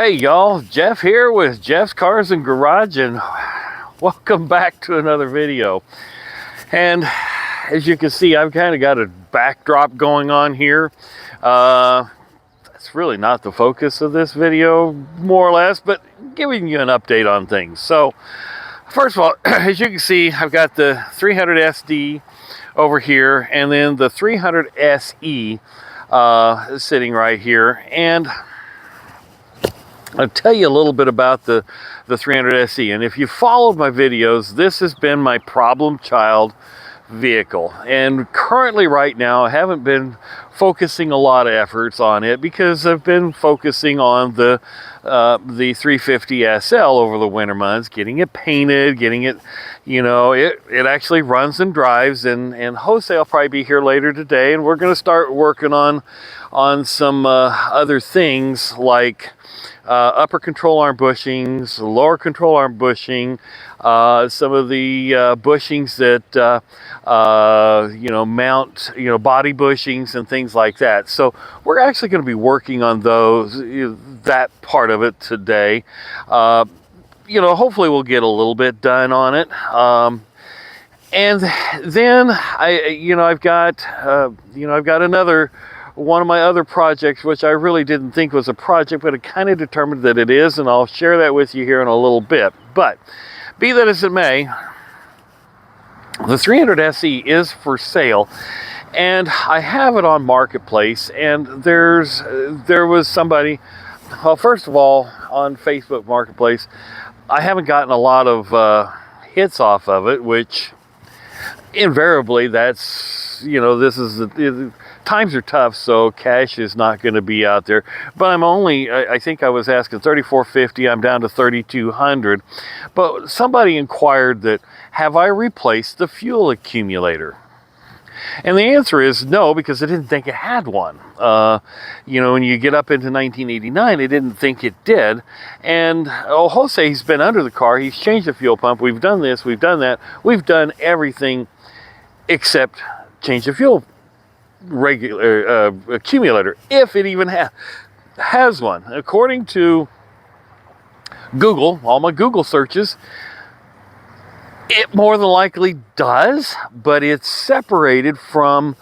Hey y'all, Jeff here with Jeff's Cars and Garage, and welcome back to another video. And as you can see, I've kind of got a backdrop going on here. That's really not the focus of this video, more or less, but giving you an update on things. So first of all, as you can see, I've got the 300 SD over here, and then the 300 SE sitting right here. And I'll tell you a little bit about the 300 SE, and if you followed my videos, this has been my problem child vehicle. And currently right now, I haven't been focusing a lot of efforts on it because I've been focusing on the 350 SL over the winter months, getting it painted, getting it, you know, it actually runs and drives, and Jose will probably be here later today, and we're going to start working on some other things like upper control arm bushings, lower control arm bushing, some of the bushings that mount, body bushings and things like that. So we're actually going to be working on those, that part of it today. Hopefully we'll get a little bit done on it. And then I've got another one of my other projects, which I really didn't think was a project, but I kind of determined that it is, and I'll share that with you here in a little bit. But be that as it may, the 300 SE is for sale, and I have it on Marketplace. And there was somebody, well, first of all, on Facebook Marketplace, I haven't gotten a lot of hits off of it, which invariably that's, times are tough, so cash is not going to be out there. But I think I was asking $3,450. I'm down to $3,200. But somebody inquired that, have I replaced the fuel accumulator? And the answer is no, because I didn't think it had one. When you get up into 1989, I didn't think it did. And Jose's been under the car. He's changed the fuel pump. We've done this. We've done that. We've done everything except change the fuel regular accumulator, if it even has one. According to Google, all my Google searches, it more than likely does, but it's separated from,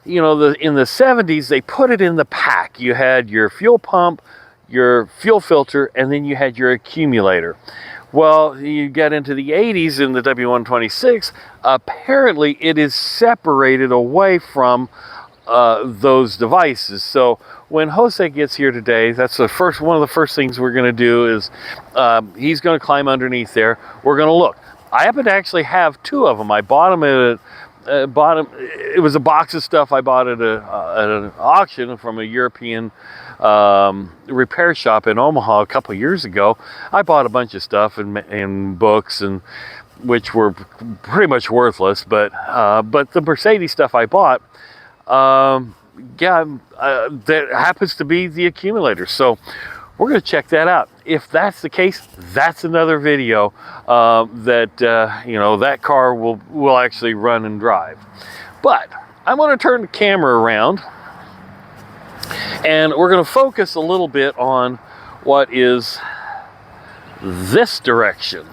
in the 70s, they put it in the pack. You had your fuel pump, your fuel filter, and then you had your accumulator. Well, you get into the 80s in the W126, apparently it is separated away from those devices. So when Jose gets here today, that's one of the first things we're going to do is he's going to climb underneath there. We're going to look. I happen to actually have two of them. I bought them it was a box of stuff I bought at an auction from a European repair shop in Omaha a couple of years ago. I bought a bunch of stuff and books, and which were pretty much worthless, but the Mercedes stuff I bought, that happens to be the accumulator. So we're going to check that out. If that's the case, that's another video that car will actually run and drive. But I'm going to turn the camera around, and we're going to focus a little bit on what is this direction.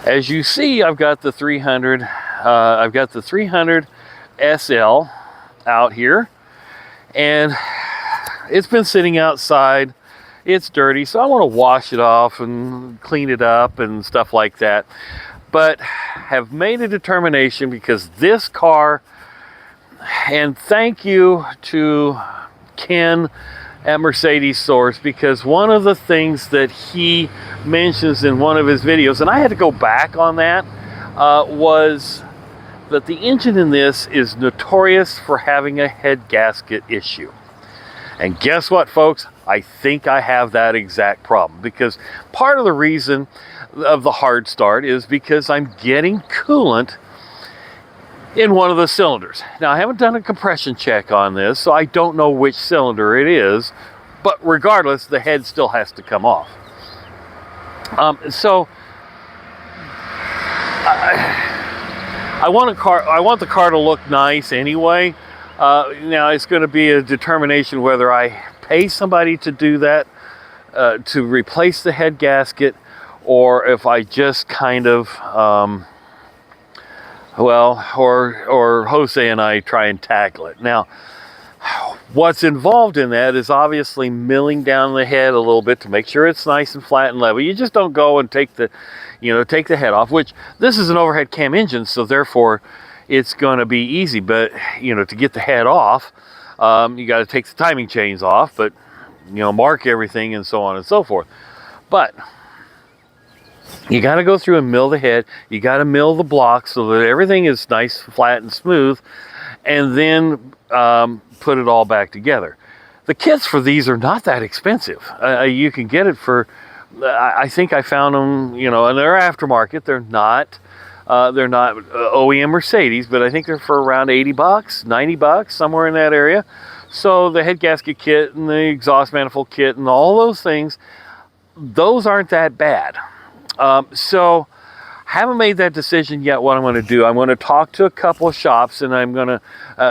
As you see, I've got the 300. I've got the 300 SL out here, and it's been sitting outside. It's dirty, so I want to wash it off and clean it up and stuff like that. But have made a determination, because this car, and thank you to Ken at Mercedes Source, because one of the things that he mentions in one of his videos, and I had to go back on that, was that the engine in this is notorious for having a head gasket issue. And guess what, folks? I think I have that exact problem, because part of the reason of the hard start is because I'm getting coolant in one of the cylinders. Now, I haven't done a compression check on this, so I don't know which cylinder it is, but regardless, the head still has to come off. I want the car to look nice anyway. Now it's going to be a determination whether I pay somebody to do that, to replace the head gasket, or if I just kind of, or Jose and I try and tackle it. Now, what's involved in that is obviously milling down the head a little bit to make sure it's nice and flat and level. You just don't go and take the head off, which this is an overhead cam engine, so therefore it's going to be easy. But, to get the head off, you got to take the timing chains off, but, mark everything and so on and so forth. But you got to go through and mill the head. You got to mill the blocks so that everything is nice, flat, and smooth, and then put it all back together. The kits for these are not that expensive. You can get it for, I think I found them, and they're aftermarket. They're not OEM Mercedes, but I think they're for around $80, $90, somewhere in that area. So the head gasket kit and the exhaust manifold kit and all those things, those aren't that bad. So haven't made that decision yet what I'm going to do. I'm going to talk to a couple of shops, and I'm going to,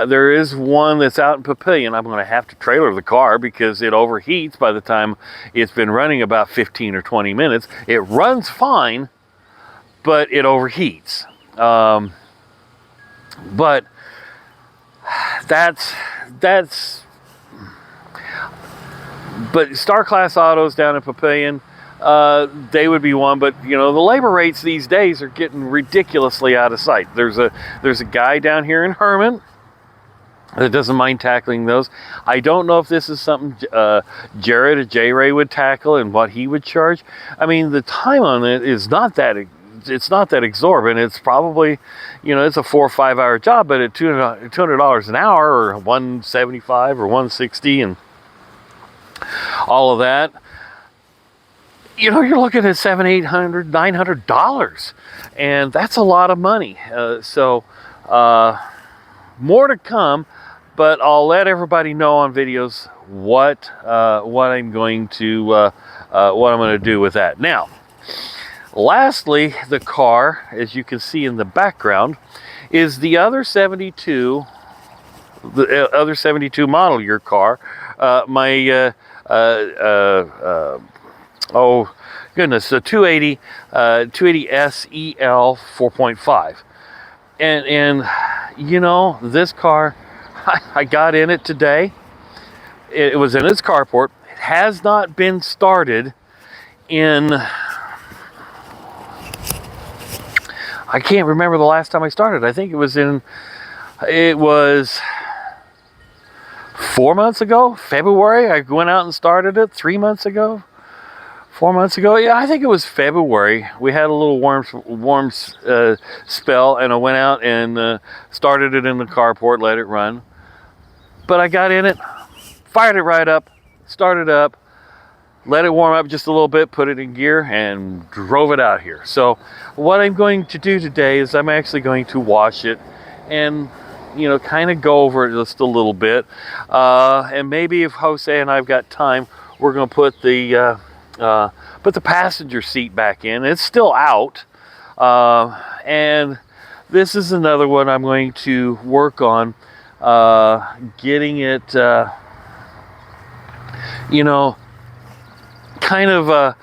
there is one that's out in Papillion. I'm going to have to trailer the car because it overheats by the time it's been running about 15 or 20 minutes. It runs fine, but it overheats. But but Star Class Autos down in Papillion, they would be one, but the labor rates these days are getting ridiculously out of sight. There's a guy down here in Herman that doesn't mind tackling those. I don't know if this is something Jared or J-Ray would tackle and what he would charge. I mean, the time on it is not that exorbitant. It's probably, it's a 4 or 5 hour job, but at $200 an hour, or $175 or $160 and all of that, you're looking at $700, $800, $900, and that's a lot of money. So more to come, but I'll let everybody know on videos what I'm going to do with that. Now, lastly, the car, as you can see in the background, is the other 72 model year car. Oh goodness, the 280 SEL 4.5, and this car, I got in it today. It was in its carport. It has not been started in, I can't remember the last time I started. I think it was 4 months ago, February. I went out and started it 3 months ago. 4 months ago, yeah, I think it was February. We had a little warm spell, and I went out and started it in the carport, let it run. But I got in it, fired it right up, started up, let it warm up just a little bit, put it in gear, and drove it out here. So what I'm going to do today is I'm actually going to wash it and kind of go over it just a little bit. And maybe if Jose and I've got time, we're going to put the passenger seat back in. It's still out, and this is another one I'm going to work on, getting it kind of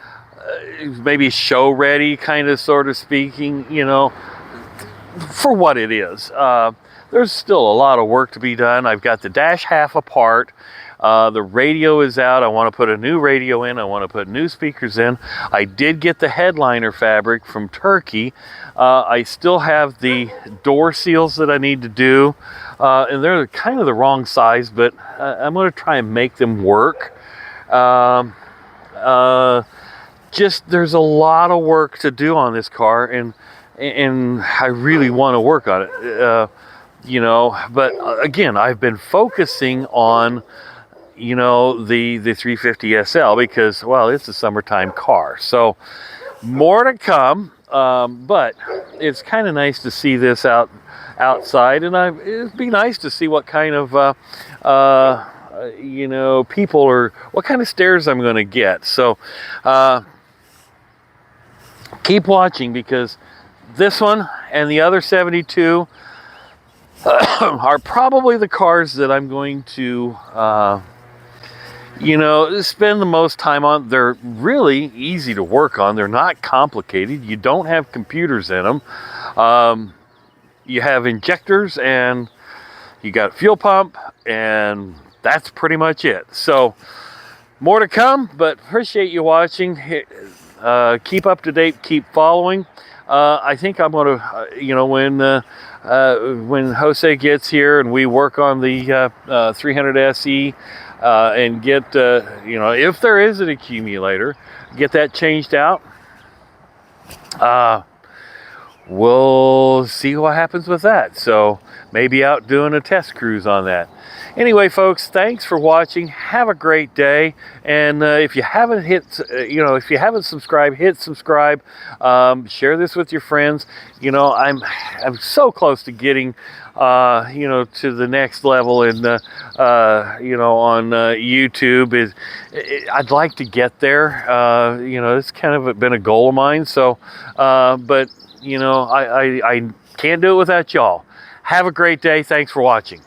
maybe show ready, kind of, sort of speaking, for what it is. There's still a lot of work to be done. I've got the dash half apart. The radio is out. I want to put a new radio in. I want to put new speakers in. I did get the headliner fabric from Turkey. I still have the door seals that I need to do. And they're kind of the wrong size, but I'm going to try and make them work. Just, there's a lot of work to do on this car, and I really want to work on it. But again, I've been focusing on the 350 SL because, well, it's a summertime car. So more to come, but it's kind of nice to see this outside, and it'd be nice to see what kind of people, or what kind of stares I'm going to get. So keep watching, because this one and the other 72 are probably the cars that I'm going to You know, spend the most time on. They're really easy to work on. They're not complicated. You don't have computers in them. You have injectors and you got a fuel pump, and that's pretty much it. So more to come, but appreciate you watching. Keep up to date, keep following. I think I'm going to, when Jose gets here and we work on the 300 SE and get, if there is an accumulator, get that changed out. We'll see what happens with that. So maybe out doing a test cruise on that. Anyway, folks, thanks for watching. Have a great day. And if you haven't if you haven't subscribed, hit subscribe. Share this with your friends. You know, I'm so close to getting, to the next level in, on YouTube. I'd like to get there. It's kind of been a goal of mine. So, but I can't do it without y'all. Have a great day. Thanks for watching.